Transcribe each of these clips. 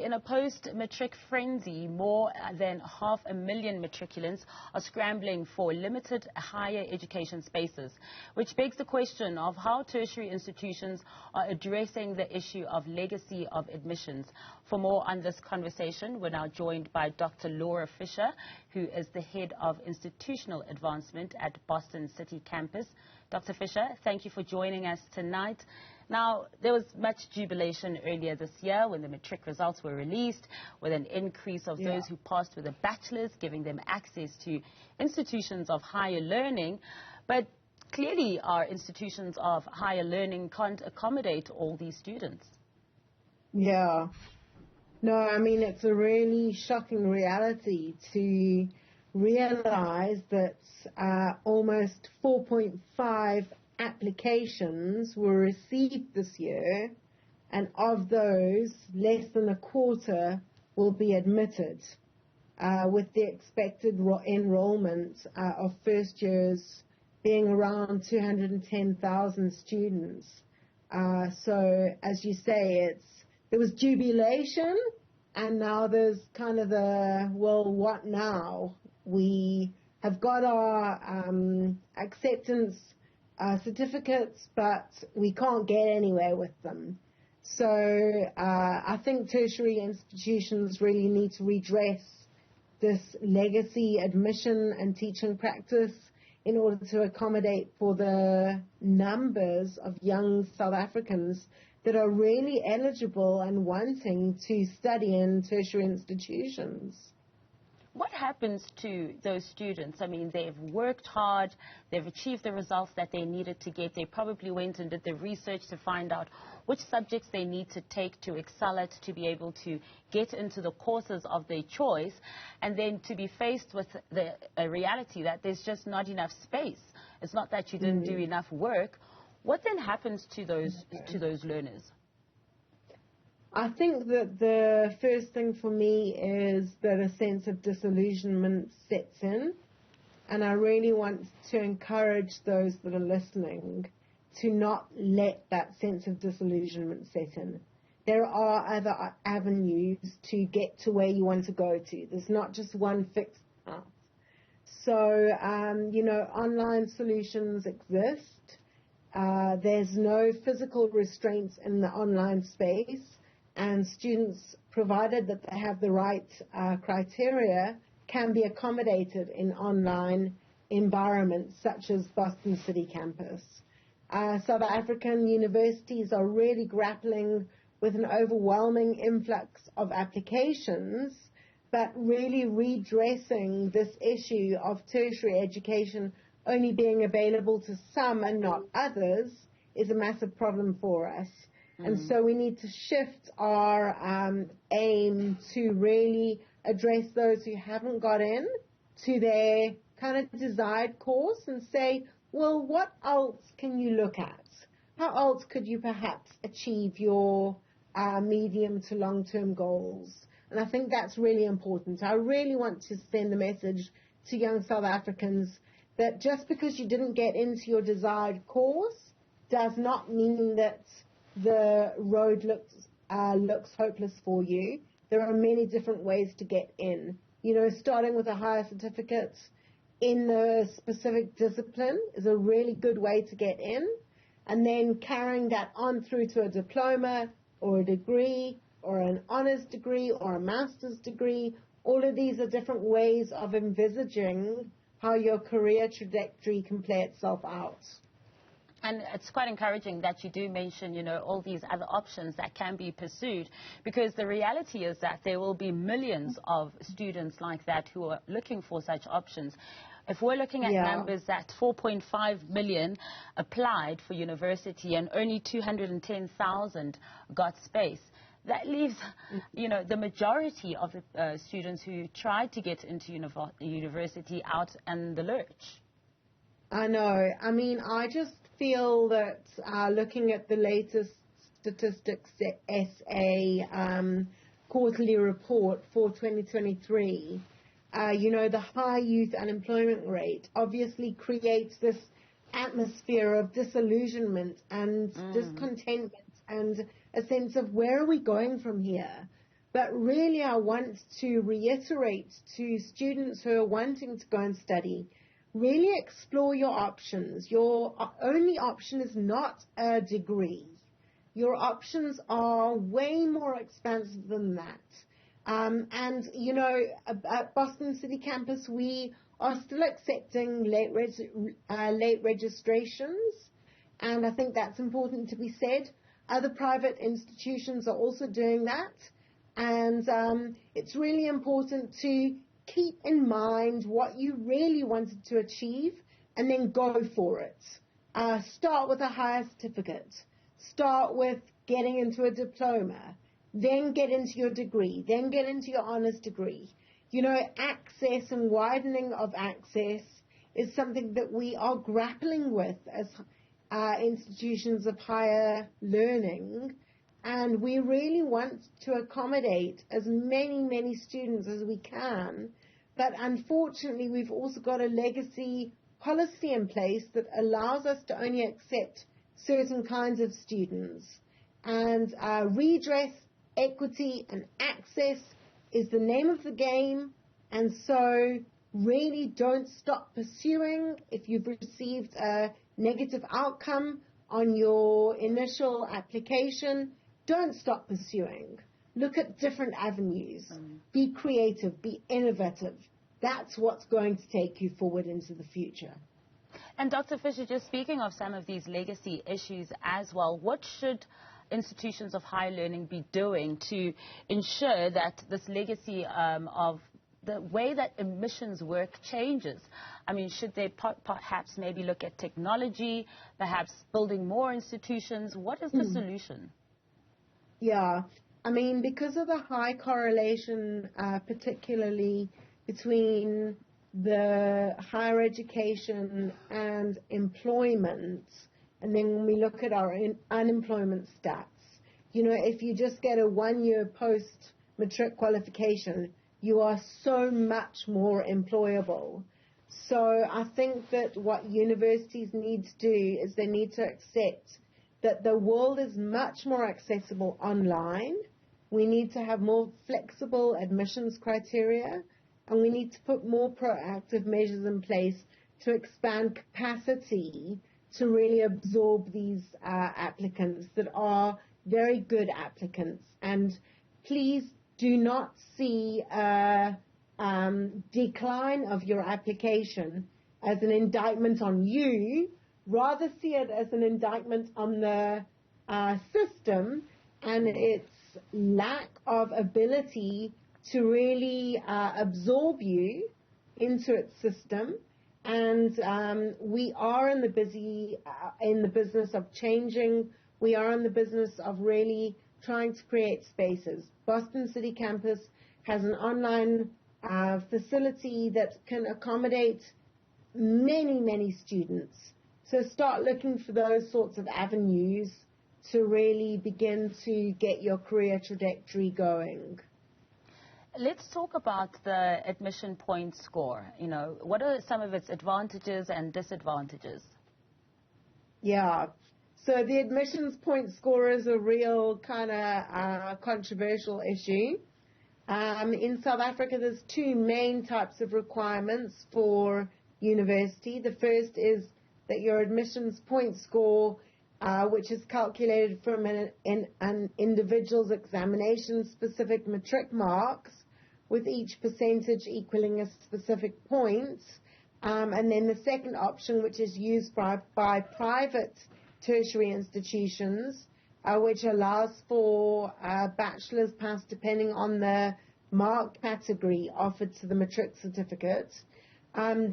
in a post-matric frenzy, more than 500,000 matriculants are scrambling for limited higher education spaces, which begs the question of how tertiary institutions are addressing the issue of legacy of admissions. For more on this conversation, we're now joined by Dr. Laura Fisher, who is the head of institutional advancement at Boston City Campus. Dr. Fisher, thank you for joining us tonight. Now, there was much jubilation earlier this year when the matric results were released, with an increase of those who passed with a bachelor's, giving them access to institutions of higher learning. But clearly, our institutions of higher learning can't accommodate all these students. Yeah. No, I mean, it's a really shocking reality to realize that almost 4.5 applications were received this year, and of those, less than a quarter will be admitted, with the expected enrollment of first years being around 210,000 students. So, as you say, there was jubilation, and now there's kind of the, well, what now? We have got our acceptance certificates, but we can't get anywhere with them. So I think tertiary institutions really need to redress this legacy admission and teaching practice in order to accommodate for the numbers of young South Africans that are really eligible and wanting to study in tertiary institutions. What happens to those students? I mean, they've worked hard, they've achieved the results that they needed to get. They probably went and did the research to find out which subjects they need to take to excel at, to be able to get into the courses of their choice, and then to be faced with the reality that there's just not enough space. It's not that you didn't do enough work. What then happens to those learners? I think that the first thing for me is that a sense of disillusionment sets in, and I really want to encourage those that are listening to not let that sense of disillusionment set in. There are other avenues to get to where you want to go to. There's not just one fixed path. So, online solutions exist. There's no physical restraints in the online space. And students, provided that they have the right criteria, can be accommodated in online environments such as Boston City Campus. South African universities are really grappling with an overwhelming influx of applications, but really redressing this issue of tertiary education only being available to some and not others is a massive problem for us. And so we need to shift our aim to really address those who haven't got in to their kind of desired course and say, well, what else can you look at? How else could you perhaps achieve your medium to long-term goals? And I think that's really important. I really want to send the message to young South Africans that just because you didn't get into your desired course does not mean that the road looks hopeless for you. There are many different ways to get in. Starting with a higher certificate in the specific discipline is a really good way to get in, and then carrying that on through to a diploma or a degree or an honors degree or a master's degree. All of these are different ways of envisaging how your career trajectory can play itself out. And it's quite encouraging that you do mention, all these other options that can be pursued, because the reality is that there will be millions of students like that who are looking for such options. If we're looking at numbers that 4.5 million applied for university and only 210,000 got space, that leaves, the majority of the students who tried to get into university out in the lurch. I know. I mean, I just feel that looking at the latest statistics SA quarterly report for 2023, the high youth unemployment rate obviously creates this atmosphere of disillusionment and discontentment and a sense of where are we going from here? But really, I want to reiterate to students who are wanting to go and study, really explore your options. Your only option is not a degree. Your options are way more expansive than that. And, you know, at Boston City campus, we are still accepting late registrations, and I think that's important to be said. Other private institutions are also doing that, and it's really important to keep in mind what you really wanted to achieve and then go for it. Start with a higher certificate. Start with getting into a diploma. Then get into your degree. Then get into your honors degree. You know, access and widening of access is something that we are grappling with as institutions of higher learning. And we really want to accommodate as many students as we can. But unfortunately, we've also got a legacy policy in place that allows us to only accept certain kinds of students. And redress, equity, and access is the name of the game. And so really don't stop pursuing. If you've received a negative outcome on your initial application, don't stop pursuing. Look at different avenues. Be creative. Be innovative. That's what's going to take you forward into the future. And Dr. Fisher, just speaking of some of these legacy issues as well, what should institutions of higher learning be doing to ensure that this legacy of the way that admissions work changes? I mean, should they perhaps maybe look at technology, perhaps building more institutions? What is the solution? Yeah, I mean, because of the high correlation, particularly between the higher education and employment, and then when we look at our unemployment stats, you know, if you just get a 1-year post-matric qualification, you are so much more employable. So I think that what universities need to do is they need to accept that the world is much more accessible online. We need to have more flexible admissions criteria, and we need to put more proactive measures in place to expand capacity to really absorb these applicants that are very good applicants. And please do not see a decline of your application as an indictment on you. Rather see it as an indictment on the system and its lack of ability to really absorb you into its system. And we are in the business of changing. We are in the business of really trying to create spaces. Boston City campus has an online facility that can accommodate many students. So start looking for those sorts of avenues to really begin to get your career trajectory going. Let's talk about the admission point score. You know, what are some of its advantages and disadvantages? Yeah. So the admissions point score is a real kind of controversial issue. In South Africa, there's two main types of requirements for university. The first is that your admissions point score, which is calculated from an individual's examination-specific matric marks, with each percentage equaling a specific point. And then the second option, which is used by private tertiary institutions, which allows for bachelor's pass depending on the mark category offered to the matric certificate.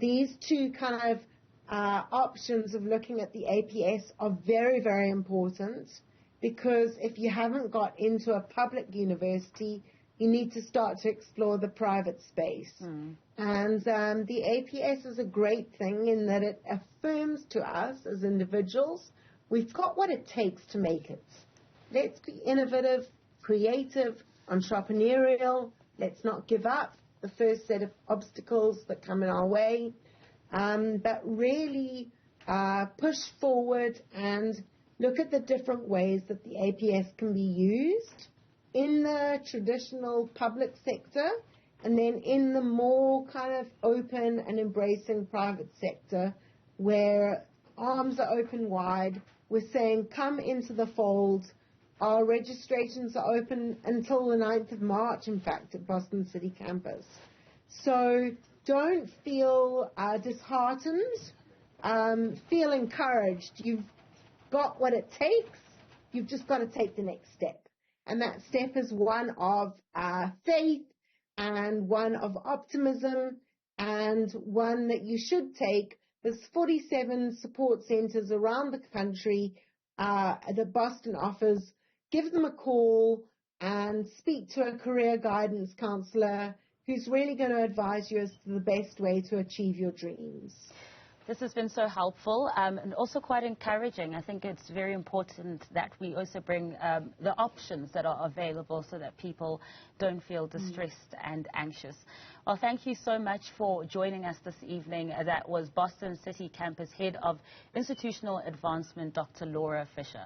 These two kind of options of looking at the APS are very important, because if you haven't got into a public university, you need to start to explore the private space. And the APS is a great thing in that it affirms to us as individuals, we've got what it takes to make it. Let's be innovative, creative, entrepreneurial. Let's not give up the first set of obstacles that come in our way, but really push forward and look at the different ways that the APS can be used in the traditional public sector, and then in the more kind of open and embracing private sector, where arms are open wide. We're saying, come into the fold. Our registrations are open until the 9th of March, in fact, at Boston City campus. So don't feel disheartened. Feel encouraged. You've got what it takes. You've just got to take the next step. And that step is one of faith and one of optimism and one that you should take. There's 47 support centers around the country that Boston offers. Give them a call and speak to a career guidance counselor who's really going to advise you as to the best way to achieve your dreams. This has been so helpful and also quite encouraging. I think it's very important that we also bring the options that are available so that people don't feel distressed and anxious. Well, thank you so much for joining us this evening. That was Boston City Campus Head of Institutional Advancement, Dr. Laura Fisher.